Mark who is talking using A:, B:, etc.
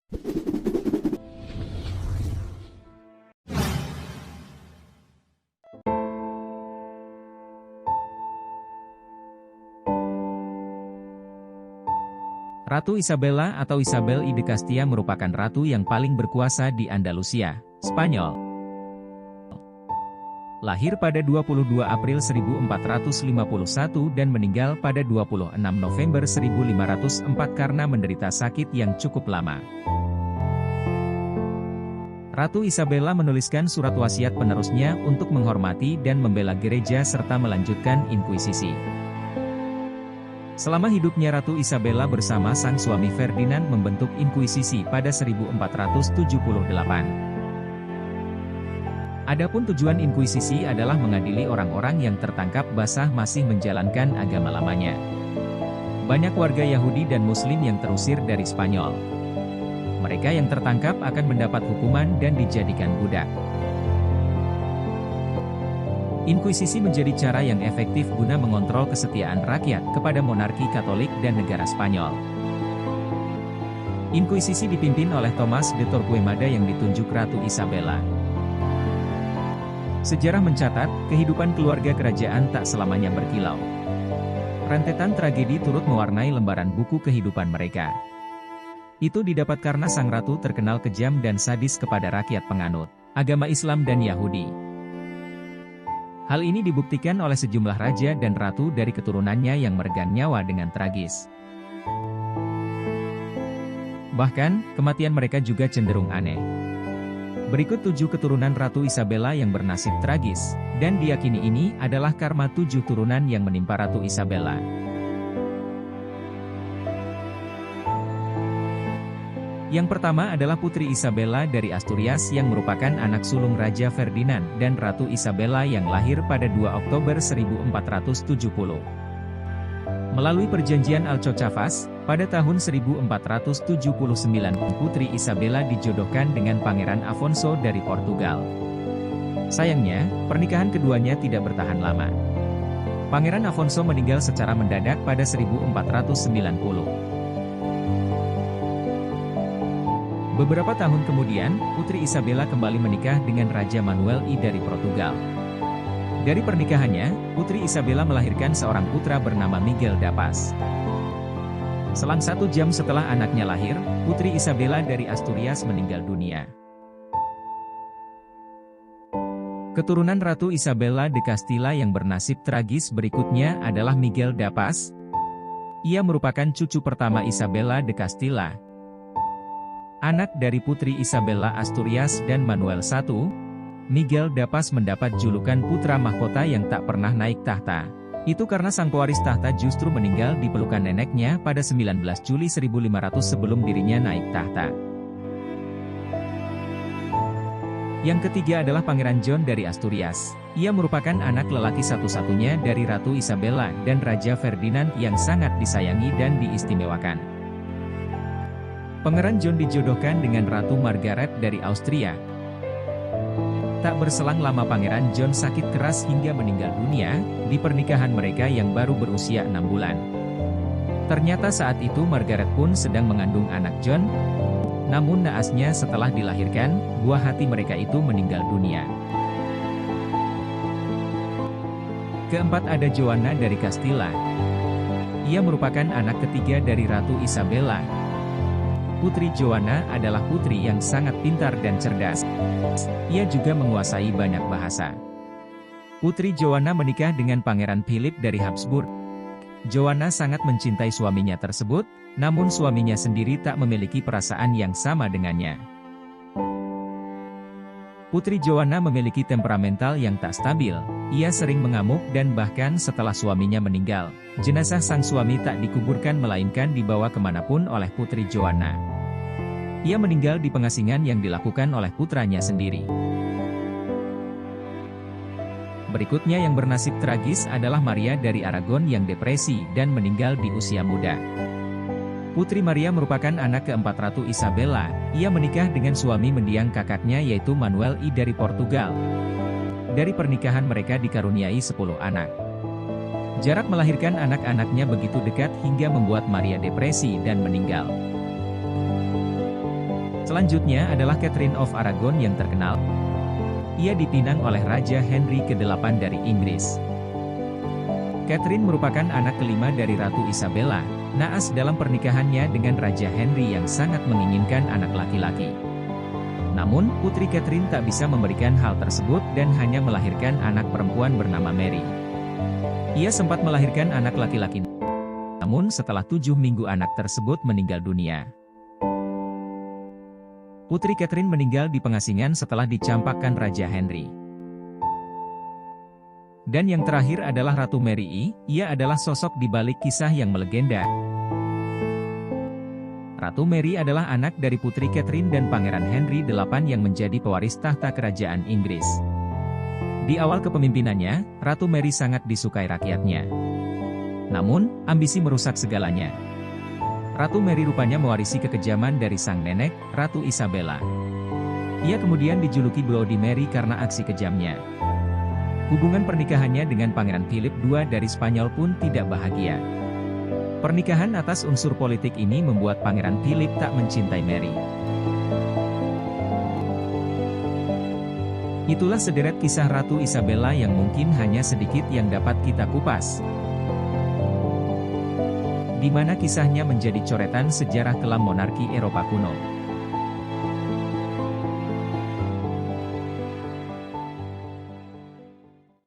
A: Ratu Isabella atau Isabel I de Castilla merupakan ratu yang paling berkuasa di Andalusia, Spanyol. Lahir pada 22 April 1451 dan meninggal pada 26 November 1504 karena menderita sakit yang cukup lama. Ratu Isabella menuliskan surat wasiat penerusnya untuk menghormati dan membela gereja serta melanjutkan inkuisisi. Selama hidupnya Ratu Isabella bersama sang suami Ferdinand membentuk inkuisisi pada 1478. Adapun tujuan inkuisisi adalah mengadili orang-orang yang tertangkap basah masih menjalankan agama lamanya. Banyak warga Yahudi dan Muslim yang terusir dari Spanyol. Mereka yang tertangkap akan mendapat hukuman dan dijadikan budak. Inkuisisi menjadi cara yang efektif guna mengontrol kesetiaan rakyat kepada monarki Katolik dan negara Spanyol. Inkuisisi dipimpin oleh Thomas de Torquemada yang ditunjuk Ratu Isabella. Sejarah mencatat, kehidupan keluarga kerajaan tak selamanya berkilau. Rentetan tragedi turut mewarnai lembaran buku kehidupan mereka. Itu didapat karena sang ratu terkenal kejam dan sadis kepada rakyat penganut agama Islam dan Yahudi. Hal ini dibuktikan oleh sejumlah raja dan ratu dari keturunannya yang meregang nyawa dengan tragis. Bahkan, kematian mereka juga cenderung aneh. Berikut 7 keturunan Ratu Isabella yang bernasib tragis, dan diyakini ini adalah karma 7 turunan yang menimpa Ratu Isabella. Yang pertama adalah Putri Isabella dari Asturias yang merupakan anak sulung Raja Ferdinand dan Ratu Isabella yang lahir pada 2 Oktober 1470. Melalui perjanjian Alcochavas, pada tahun 1479 Putri Isabella dijodohkan dengan Pangeran Afonso dari Portugal. Sayangnya, pernikahan keduanya tidak bertahan lama. Pangeran Afonso meninggal secara mendadak pada 1490. Beberapa tahun kemudian, Putri Isabella kembali menikah dengan Raja Manuel I dari Portugal. Dari pernikahannya, Putri Isabella melahirkan seorang putra bernama Miguel da Paz. Selang 1 jam setelah anaknya lahir, Putri Isabella dari Asturias meninggal dunia. Keturunan Ratu Isabella de Castilla yang bernasib tragis berikutnya adalah Miguel da Paz. Ia merupakan cucu pertama Isabella de Castilla. Anak dari Putri Isabella Asturias dan Manuel I, Miguel da Paz mendapat julukan putra mahkota yang tak pernah naik tahta. Itu karena sang pewaris tahta justru meninggal di pelukan neneknya pada 19 Juli 1500 sebelum dirinya naik tahta. Yang ketiga adalah Pangeran John dari Asturias. Ia merupakan anak lelaki satu-satunya dari Ratu Isabella dan Raja Ferdinand yang sangat disayangi dan diistimewakan. Pangeran John dijodohkan dengan Ratu Margaret dari Austria. Tak berselang lama Pangeran John sakit keras hingga meninggal dunia, di pernikahan mereka yang baru berusia 6 bulan. Ternyata saat itu Margaret pun sedang mengandung anak John, namun naasnya setelah dilahirkan, buah hati mereka itu meninggal dunia. Keempat ada Joanna dari Castilla. Ia merupakan anak ketiga dari Ratu Isabella. Putri Joanna adalah putri yang sangat pintar dan cerdas. Ia juga menguasai banyak bahasa. Putri Joanna menikah dengan Pangeran Philip dari Habsburg. Joanna sangat mencintai suaminya tersebut, namun suaminya sendiri tak memiliki perasaan yang sama dengannya. Putri Joanna memiliki temperamental yang tak stabil. Ia sering mengamuk dan bahkan setelah suaminya meninggal, jenazah sang suami tak dikuburkan melainkan dibawa kemanapun oleh Putri Joanna. Ia meninggal di pengasingan yang dilakukan oleh putranya sendiri. Berikutnya yang bernasib tragis adalah Maria dari Aragon yang depresi dan meninggal di usia muda. Putri Maria merupakan anak keempat Ratu Isabella. Ia menikah dengan suami mendiang kakaknya yaitu Manuel I dari Portugal. Dari pernikahan mereka dikaruniai 10 anak. Jarak melahirkan anak-anaknya begitu dekat hingga membuat Maria depresi dan meninggal. Selanjutnya adalah Catherine of Aragon yang terkenal. Ia dipinang oleh Raja Henry ke-8 dari Inggris. Catherine merupakan anak kelima dari Ratu Isabella, naas dalam pernikahannya dengan Raja Henry yang sangat menginginkan anak laki-laki. Namun, Putri Catherine tak bisa memberikan hal tersebut dan hanya melahirkan anak perempuan bernama Mary. Ia sempat melahirkan anak laki-laki, namun setelah 7 minggu anak tersebut meninggal dunia. Putri Catherine meninggal di pengasingan setelah dicampakkan Raja Henry. Dan yang terakhir adalah Ratu Mary. Ia adalah sosok di balik kisah yang melegenda. Ratu Mary adalah anak dari Putri Catherine dan Pangeran Henry VIII yang menjadi pewaris tahta kerajaan Inggris. Di awal kepemimpinannya, Ratu Mary sangat disukai rakyatnya. Namun, ambisi merusak segalanya. Ratu Mary rupanya mewarisi kekejaman dari sang nenek, Ratu Isabella. Ia kemudian dijuluki Bloody Mary karena aksi kejamnya. Hubungan pernikahannya dengan Pangeran Philip II dari Spanyol pun tidak bahagia. Pernikahan atas unsur politik ini membuat Pangeran Philip tak mencintai Mary. Itulah sederet kisah Ratu Isabella yang mungkin hanya sedikit yang dapat kita kupas, di mana kisahnya menjadi coretan sejarah kelam monarki Eropa kuno.